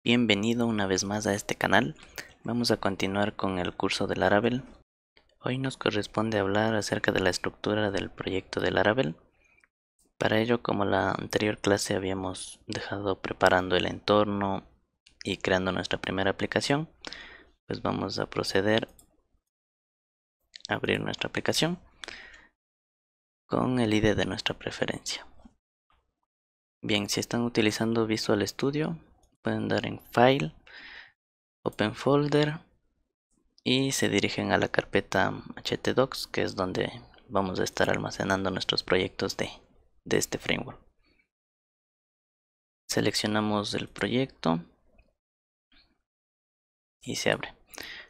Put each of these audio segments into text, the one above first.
Bienvenido una vez más a este canal. Vamos a continuar con el curso de Laravel. Hoy nos corresponde hablar acerca de la estructura del proyecto de Laravel. Para ello, como la anterior clase habíamos dejado preparando el entorno y creando nuestra primera aplicación, pues vamos a proceder a abrir nuestra aplicación con el ID de nuestra preferencia. Bien, si están utilizando Visual Studio, pueden dar en File, Open Folder y se dirigen a la carpeta htdocs, que es donde vamos a estar almacenando nuestros proyectos de este framework. Seleccionamos el proyecto y se abre.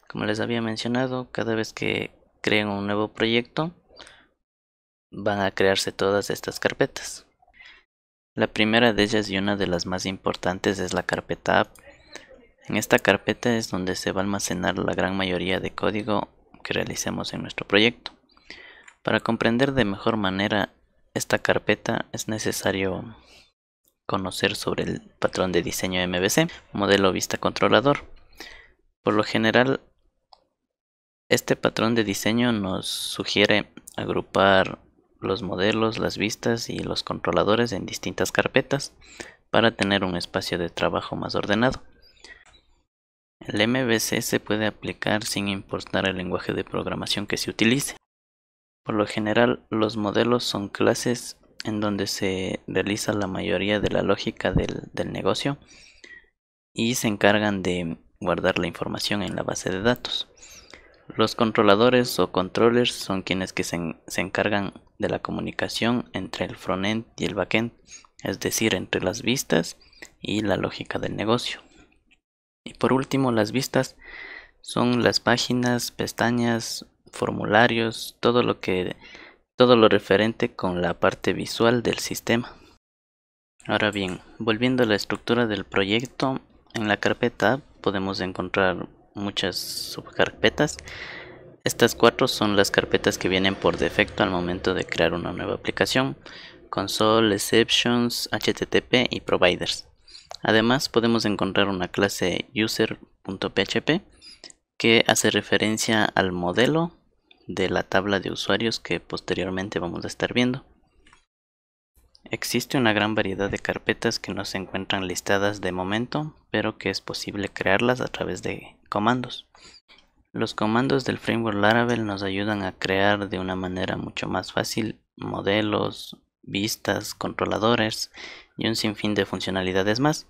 Como les había mencionado, cada vez que creen un nuevo proyecto van a crearse todas estas carpetas. La primera de ellas y una de las más importantes es la carpeta app. En esta carpeta es donde se va a almacenar la gran mayoría de código que realicemos en nuestro proyecto. Para comprender de mejor manera esta carpeta es necesario conocer sobre el patrón de diseño MVC, modelo vista controlador. Por lo general, este patrón de diseño nos sugiere agrupar los modelos, las vistas y los controladores en distintas carpetas para tener un espacio de trabajo más ordenado. El MVC se puede aplicar sin importar el lenguaje de programación que se utilice. Por lo general, los modelos son clases en donde se realiza la mayoría de la lógica del negocio y se encargan de guardar la información en la base de datos. Los controladores o controllers son quienes que se encargan de la comunicación entre el frontend y el backend, es decir, entre las vistas y la lógica del negocio. Y por último, las vistas son las páginas, pestañas, formularios, todo lo referente con la parte visual del sistema. Ahora bien, volviendo a la estructura del proyecto, en la carpeta podemos encontrar muchas subcarpetas. Estas 4 son las carpetas que vienen por defecto al momento de crear una nueva aplicación: console, exceptions, http y providers. Además, podemos encontrar una clase user.php que hace referencia al modelo de la tabla de usuarios que posteriormente vamos a estar viendo. Existe una gran variedad de carpetas que no se encuentran listadas de momento, pero que es posible crearlas a través de comandos. Los comandos del framework Laravel nos ayudan a crear de una manera mucho más fácil modelos, vistas, controladores y un sinfín de funcionalidades más.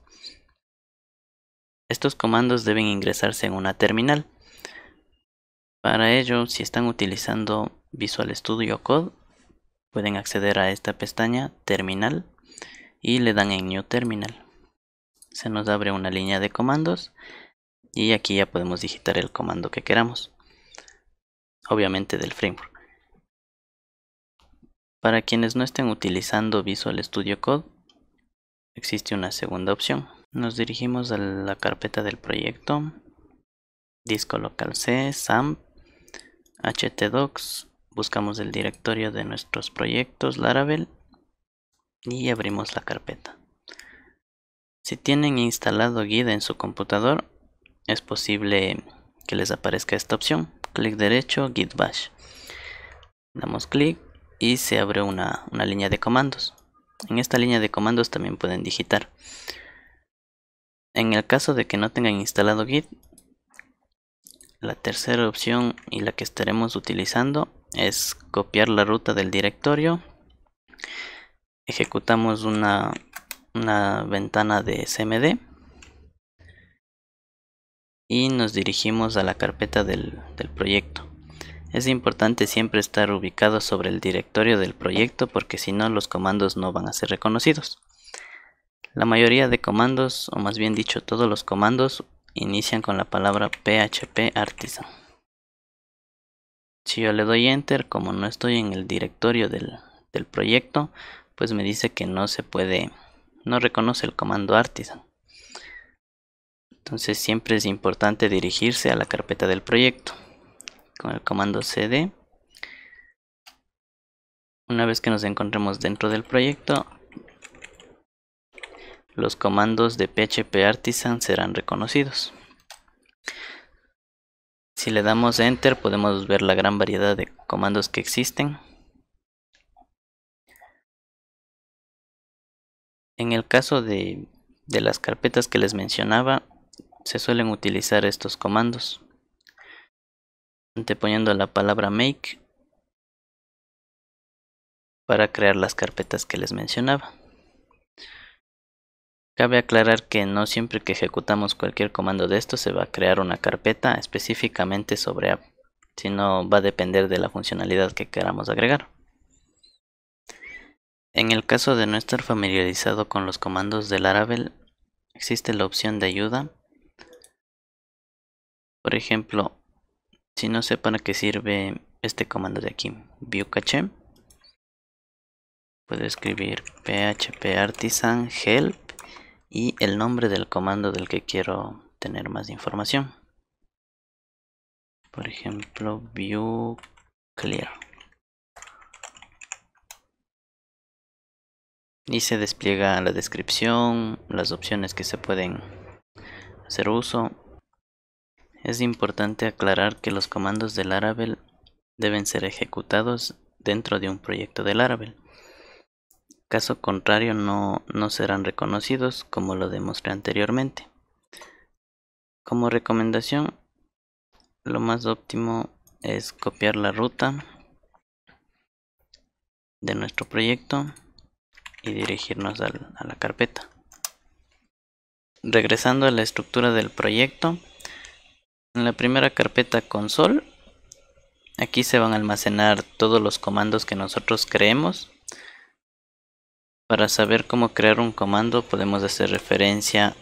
Estos comandos deben ingresarse en una terminal. Para ello, si están utilizando Visual Studio Code, pueden acceder a esta pestaña Terminal y le dan en New Terminal. Se nos abre una línea de comandos y aquí ya podemos digitar el comando que queramos, obviamente del framework. Para quienes no estén utilizando Visual Studio Code, existe una segunda opción. Nos dirigimos a la carpeta del proyecto, disco local C, SAMP, htdocs, buscamos el directorio de nuestros proyectos Laravel y abrimos la carpeta. Si tienen instalado Git en su computador, es posible que les aparezca esta opción: clic derecho, Git Bash. Damos clic y se abre una línea de comandos. En esta línea de comandos también pueden digitar. En el caso de que no tengan instalado Git, la tercera opción y la que estaremos utilizando es copiar la ruta del directorio. Ejecutamos una ventana de cmd y nos dirigimos a la carpeta del proyecto. Es importante siempre estar ubicado sobre el directorio del proyecto, porque si no, los comandos no van a ser reconocidos. La mayoría de comandos, o más bien dicho todos los comandos, inician con la palabra php artisan. Si yo le doy enter, como no estoy en el directorio del proyecto, pues me dice que no reconoce el comando artisan. Entonces siempre es importante dirigirse a la carpeta del proyecto con el comando cd. Una vez que nos encontremos dentro del proyecto, los comandos de PHP Artisan serán reconocidos. Si le damos Enter podemos ver la gran variedad de comandos que existen. En el caso de las carpetas que les mencionaba, se suelen utilizar estos comandos. Anteponiendo la palabra make para crear las carpetas que les mencionaba. Cabe aclarar que no siempre que ejecutamos cualquier comando de estos se va a crear una carpeta específicamente sobre app, sino va a depender de la funcionalidad que queramos agregar. En el caso de no estar familiarizado con los comandos de Laravel, existe la opción de ayuda. Por ejemplo, si no sé para qué sirve este comando de aquí, view cache, puedo escribir php artisan help y el nombre del comando del que quiero tener más información. Por ejemplo, view clear. Y se despliega la descripción, las opciones que se pueden hacer uso. Es importante aclarar que los comandos de Laravel deben ser ejecutados dentro de un proyecto de Laravel. Caso contrario no serán reconocidos, como lo demostré anteriormente. Como recomendación, lo más óptimo es copiar la ruta de nuestro proyecto y dirigirnos a la carpeta. Regresando a la estructura del proyecto, en la primera carpeta console, aquí se van a almacenar todos los comandos que nosotros creemos. Para saber cómo crear un comando podemos hacer referencia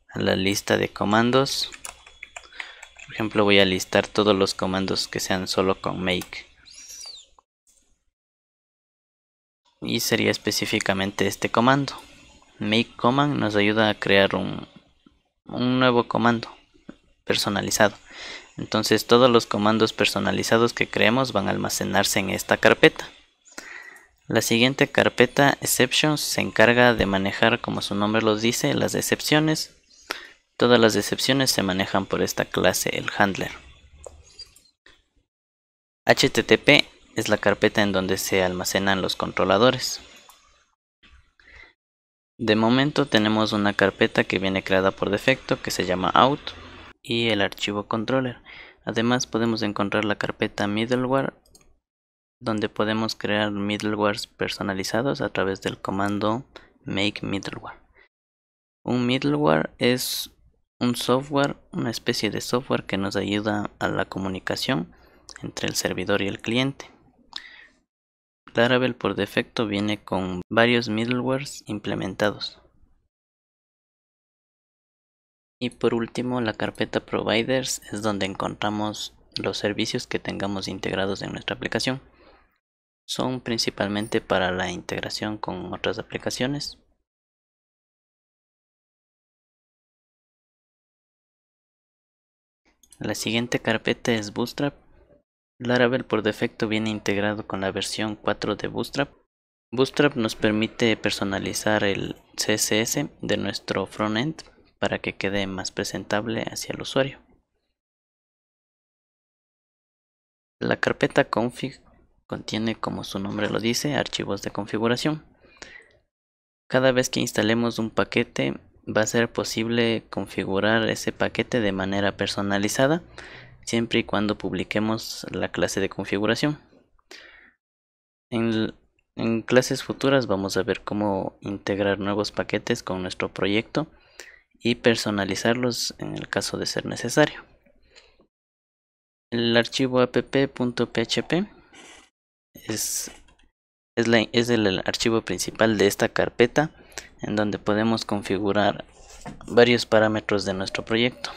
a la lista de comandos. Por ejemplo, voy a listar todos los comandos que sean solo con make. Y sería específicamente este comando. Make command nos ayuda a crear un nuevo comando personalizado. Entonces todos los comandos personalizados que creemos van a almacenarse en esta carpeta. La siguiente carpeta, exceptions, se encarga de manejar, como su nombre los dice, las excepciones. Todas las excepciones se manejan por esta clase, el handler. HTTP es la carpeta en donde se almacenan los controladores. De momento tenemos una carpeta que viene creada por defecto que se llama out y el archivo controller. Además podemos encontrar la carpeta middleware, donde podemos crear middlewares personalizados a través del comando make middleware. Un middleware es un software, una especie de software que nos ayuda a la comunicación entre el servidor y el cliente. Laravel por defecto viene con varios middlewares implementados. Y por último, la carpeta providers es donde encontramos los servicios que tengamos integrados en nuestra aplicación. Son principalmente para la integración con otras aplicaciones. La siguiente carpeta es Bootstrap. Laravel por defecto viene integrado con la versión 4 de Bootstrap. Bootstrap nos permite personalizar el CSS de nuestro frontend para que quede más presentable hacia el usuario. La carpeta config contiene, como su nombre lo dice, archivos de configuración. Cada vez que instalemos un paquete va a ser posible configurar ese paquete de manera personalizada, siempre y cuando publiquemos la clase de configuración. En clases futuras vamos a ver cómo integrar nuevos paquetes con nuestro proyecto y personalizarlos en el caso de ser necesario. El archivo app.php es el archivo principal de esta carpeta, en donde podemos configurar varios parámetros de nuestro proyecto.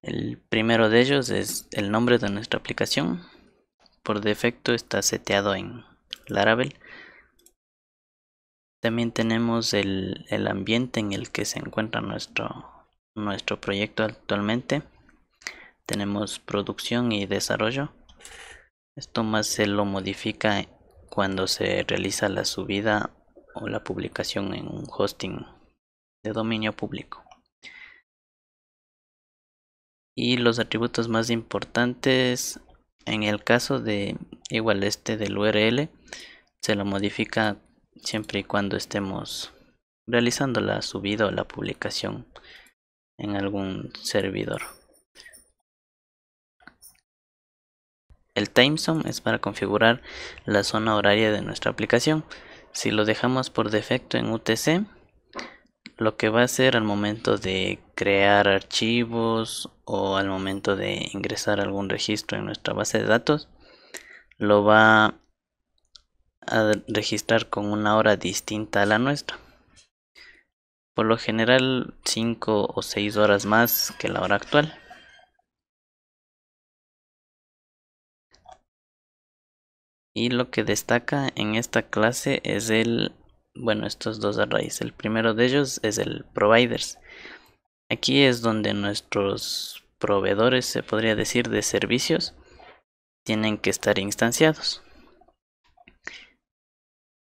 El primero de ellos es el nombre de nuestra aplicación. Por defecto está seteado en Laravel. También tenemos el ambiente en el que se encuentra nuestro proyecto actualmente. Tenemos producción y desarrollo. Esto más se lo modifica cuando se realiza la subida o la publicación en un hosting de dominio público. Y los atributos más importantes, en el caso de igual del URL, se lo modifica siempre y cuando estemos realizando la subida o la publicación en algún servidor. El timezone es para configurar la zona horaria de nuestra aplicación. Si lo dejamos por defecto en UTC, lo que va a hacer al momento de crear archivos o al momento de ingresar algún registro en nuestra base de datos, lo va a registrar con una hora distinta a la nuestra. Por lo general 5 o 6 horas más que la hora actual. Y lo que destaca en esta clase es estos dos arrays. El primero de ellos es el providers. Aquí es donde nuestros proveedores, se podría decir, de servicios tienen que estar instanciados.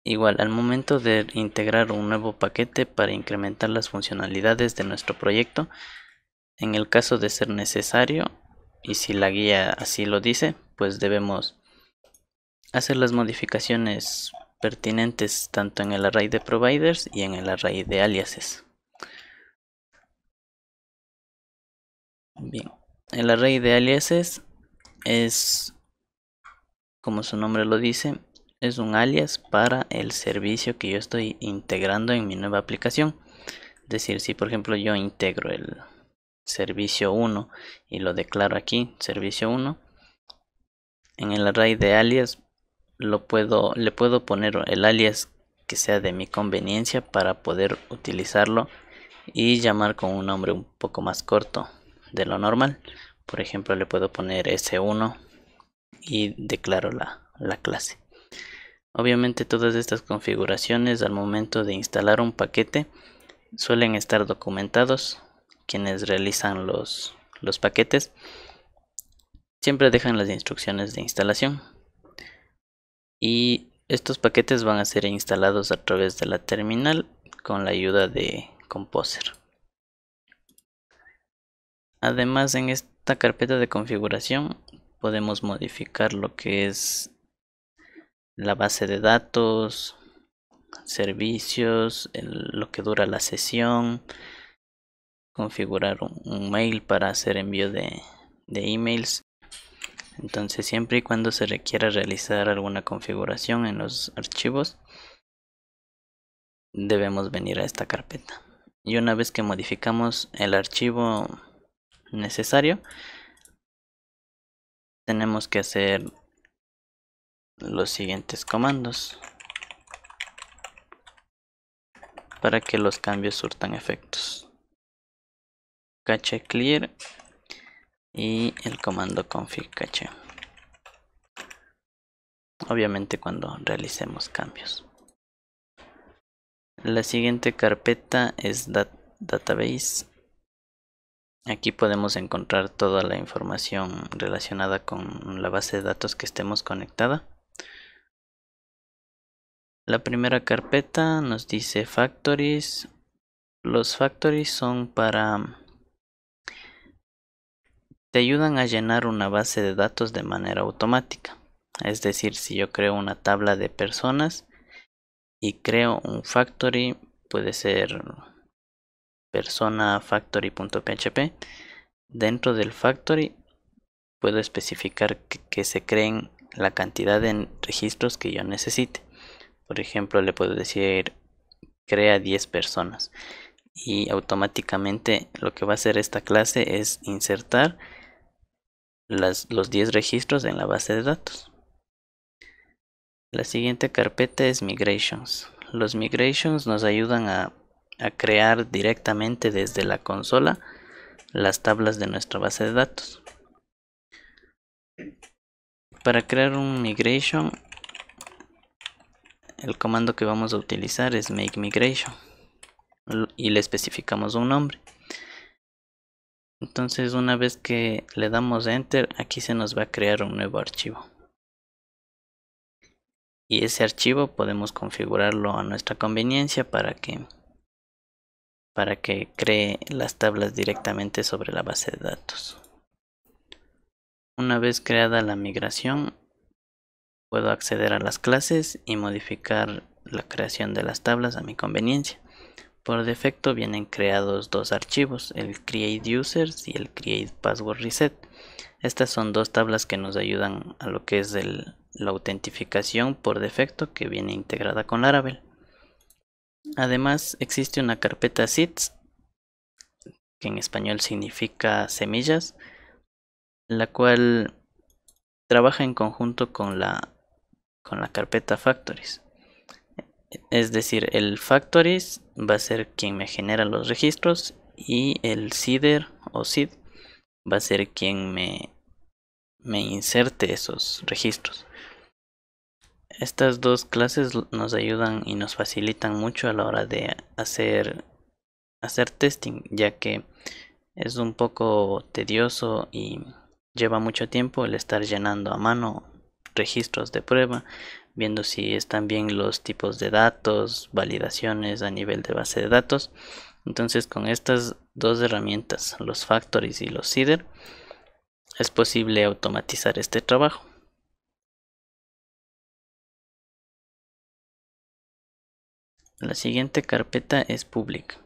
Igual, al momento de integrar un nuevo paquete para incrementar las funcionalidades de nuestro proyecto, en el caso de ser necesario, y si la guía así lo dice, pues debemos hacer las modificaciones pertinentes tanto en el array de providers y en el array de aliases. Bien, el array de aliases es, como su nombre lo dice, es un alias para el servicio que yo estoy integrando en mi nueva aplicación. Es decir, si por ejemplo yo integro el servicio 1 y lo declaro aquí, servicio 1, en el array de alias le puedo poner el alias que sea de mi conveniencia para poder utilizarlo y llamar con un nombre un poco más corto de lo normal. Por ejemplo, le puedo poner S1 y declaro la clase. Obviamente todas estas configuraciones al momento de instalar un paquete suelen estar documentados. Quienes realizan los paquetes siempre dejan las instrucciones de instalación. Y estos paquetes van a ser instalados a través de la terminal con la ayuda de Composer. Además, en esta carpeta de configuración podemos modificar lo que es la base de datos, servicios, lo que dura la sesión, configurar un mail para hacer envío de emails. Entonces, siempre y cuando se requiera realizar alguna configuración en los archivos, debemos venir a esta carpeta. Y una vez que modificamos el archivo necesario, tenemos que hacer los siguientes comandos para que los cambios surtan efectos: cache clear y el comando config cache, obviamente cuando realicemos cambios. La siguiente carpeta es database. Aquí podemos encontrar toda la información relacionada con la base de datos que estemos conectada. La primera carpeta nos dice factories. Los factories son te ayudan a llenar una base de datos de manera automática. Es decir, si yo creo una tabla de personas y creo un factory, puede ser persona factory.php. Dentro del factory puedo especificar que se creen la cantidad de registros que yo necesite. Por ejemplo, le puedo decir crea 10 personas y automáticamente lo que va a hacer esta clase es insertar los 10 registros en la base de datos. La siguiente carpeta es migrations. Los migrations nos ayudan a crear directamente desde la consola las tablas de nuestra base de datos. Para crear un migration, el comando que vamos a utilizar es make migration y le especificamos un nombre. Entonces, una vez que le damos enter, aquí se nos va a crear un nuevo archivo. y ese archivo podemos configurarlo a nuestra conveniencia para que cree las tablas directamente sobre la base de datos. Una vez creada la migración, puedo acceder a las clases y modificar la creación de las tablas a mi conveniencia. Por defecto vienen creados dos archivos, el create users y el create password reset. Estas son dos tablas que nos ayudan a lo que es la autentificación por defecto, que viene integrada con Laravel. Además existe una carpeta seeds, que en español significa semillas, la cual trabaja en conjunto con la carpeta factories. Es decir, el factories va a ser quien me genera los registros y el seeder o seed va a ser quien me inserte esos registros. Estas dos clases nos ayudan y nos facilitan mucho a la hora de hacer testing, ya que es un poco tedioso y lleva mucho tiempo el estar llenando a mano registros de prueba, viendo si están bien los tipos de datos, validaciones a nivel de base de datos. Entonces, con estas dos herramientas, los factories y los seeder, es posible automatizar este trabajo. La siguiente carpeta es public.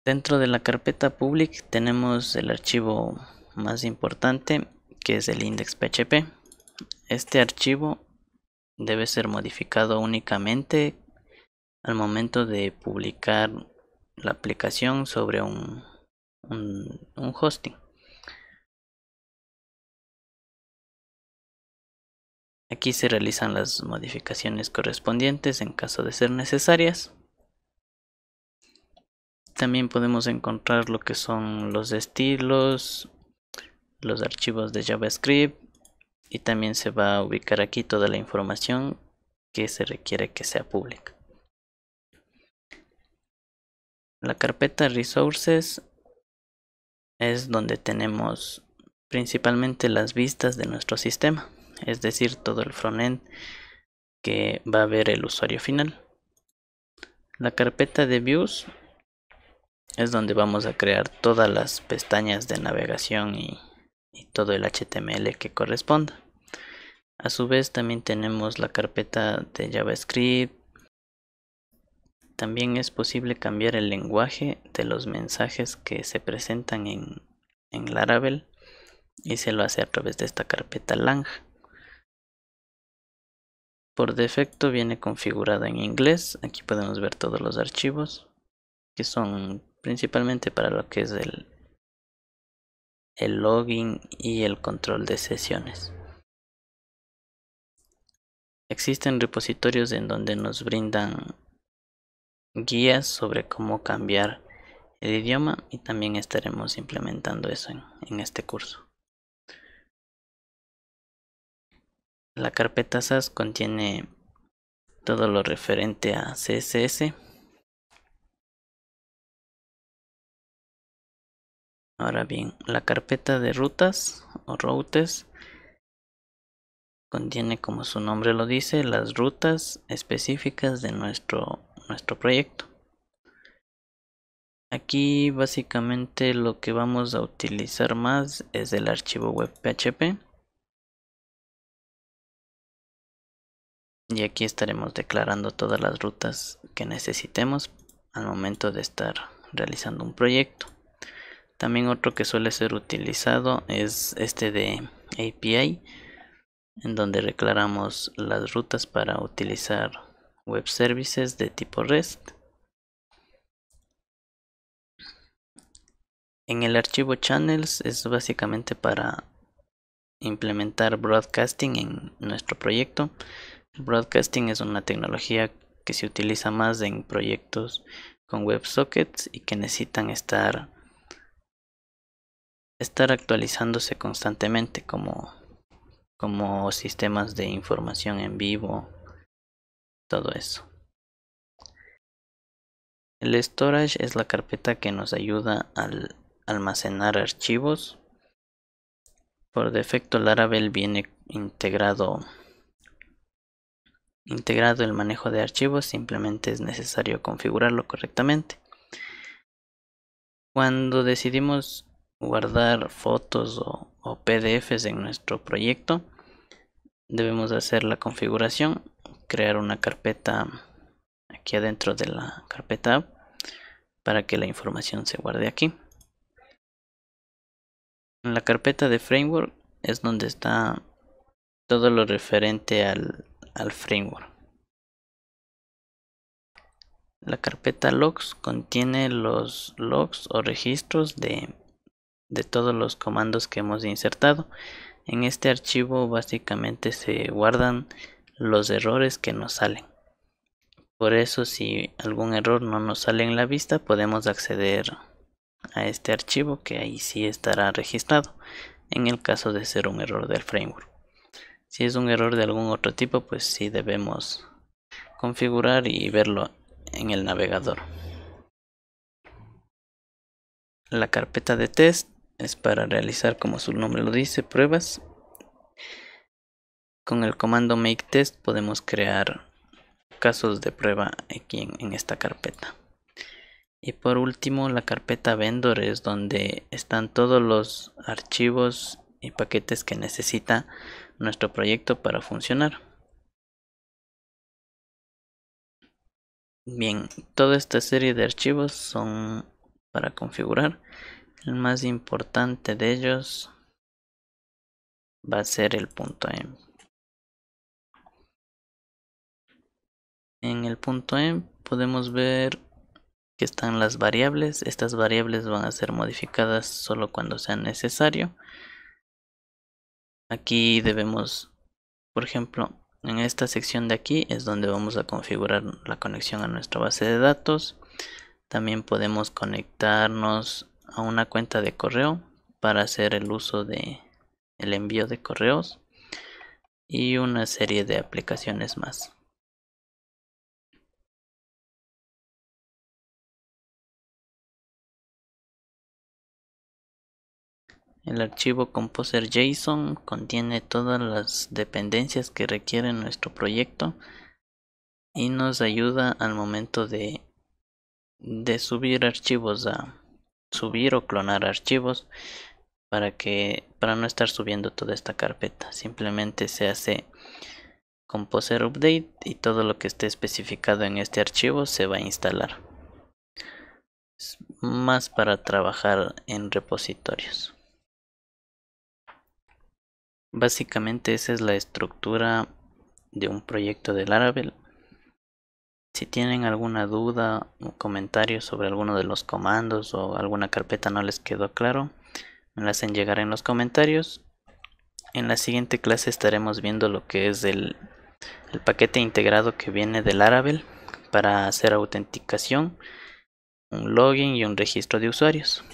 Dentro de la carpeta public tenemos el archivo más importante, que es el index.php. Este archivo debe ser modificado únicamente al momento de publicar la aplicación sobre un hosting. Aquí se realizan las modificaciones correspondientes en caso de ser necesarias. También podemos encontrar lo que son los estilos, los archivos de JavaScript, y también se va a ubicar aquí toda la información que se requiere que sea pública. La carpeta Resources es donde tenemos principalmente las vistas de nuestro sistema, es decir, todo el frontend que va a ver el usuario final. La carpeta de Views es donde vamos a crear todas las pestañas de navegación y todo el HTML que corresponda. A su vez también tenemos la carpeta de JavaScript. También es posible cambiar el lenguaje de los mensajes que se presentan en Laravel, y se lo hace a través de esta carpeta lang. Por defecto viene configurado en inglés. Aquí podemos ver todos los archivos que son principalmente para lo que es el login y el control de sesiones. Existen repositorios en donde nos brindan guías sobre cómo cambiar el idioma, y también estaremos implementando eso en este curso. La carpeta SAS contiene todo lo referente a CSS. Ahora bien, la carpeta de rutas o routes contiene, como su nombre lo dice, las rutas específicas de nuestro proyecto. Aquí básicamente lo que vamos a utilizar más es el archivo web.php, y aquí estaremos declarando todas las rutas que necesitemos al momento de estar realizando un proyecto. También otro que suele ser utilizado es este de API, en donde declaramos las rutas para utilizar web services de tipo REST. En el archivo channels es básicamente para implementar broadcasting en nuestro proyecto. El broadcasting es una tecnología que se utiliza más en proyectos con WebSockets y que necesitan estar actualizándose constantemente, como sistemas de información en vivo, todo eso. El storage es la carpeta que nos ayuda al almacenar archivos. Por defecto Laravel viene integrado integrado el manejo de archivos, simplemente es necesario configurarlo correctamente. Cuando decidimos guardar fotos o PDFs en nuestro proyecto, debemos hacer la configuración, crear una carpeta aquí adentro de la carpeta app para que la información se guarde aquí. En la carpeta de framework es donde está todo lo referente al framework. La carpeta logs contiene los logs o registros de todos los comandos que hemos insertado. En este archivo básicamente se guardan los errores que nos salen. Por eso, si algún error no nos sale en la vista, podemos acceder a este archivo, que ahí sí estará registrado en el caso de ser un error del framework. Si es un error de algún otro tipo, pues sí debemos configurar y verlo en el navegador. La carpeta de test es para realizar, como su nombre lo dice, pruebas. Con el comando make test podemos crear casos de prueba aquí en esta carpeta. Y por último, la carpeta vendor es donde están todos los archivos y paquetes que necesita nuestro proyecto para funcionar. Bien, toda esta serie de archivos son para configurar. El más importante de ellos va a ser el .env. En el .env podemos ver que están las variables. Estas variables van a ser modificadas solo cuando sea necesario. Aquí debemos, por ejemplo, en esta sección de aquí es donde vamos a configurar la conexión a nuestra base de datos. También podemos conectarnos a una cuenta de correo para hacer el uso de el envío de correos y una serie de aplicaciones más. El archivo composer.json contiene todas las dependencias que requiere nuestro proyecto y nos ayuda al momento de subir archivos, a subir o clonar archivos, para no estar subiendo toda esta carpeta. Simplemente se hace composer update y todo lo que esté especificado en este archivo se va a instalar. Es más para trabajar en repositorios. Básicamente esa es la estructura de un proyecto de Laravel. Si tienen alguna duda o comentario sobre alguno de los comandos o alguna carpeta no les quedó claro, me la hacen llegar en los comentarios. En la siguiente clase estaremos viendo lo que es el paquete integrado que viene de Laravel para hacer autenticación, un login y un registro de usuarios.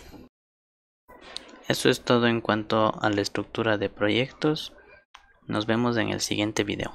Eso es todo en cuanto a la estructura de proyectos. Nos vemos en el siguiente video.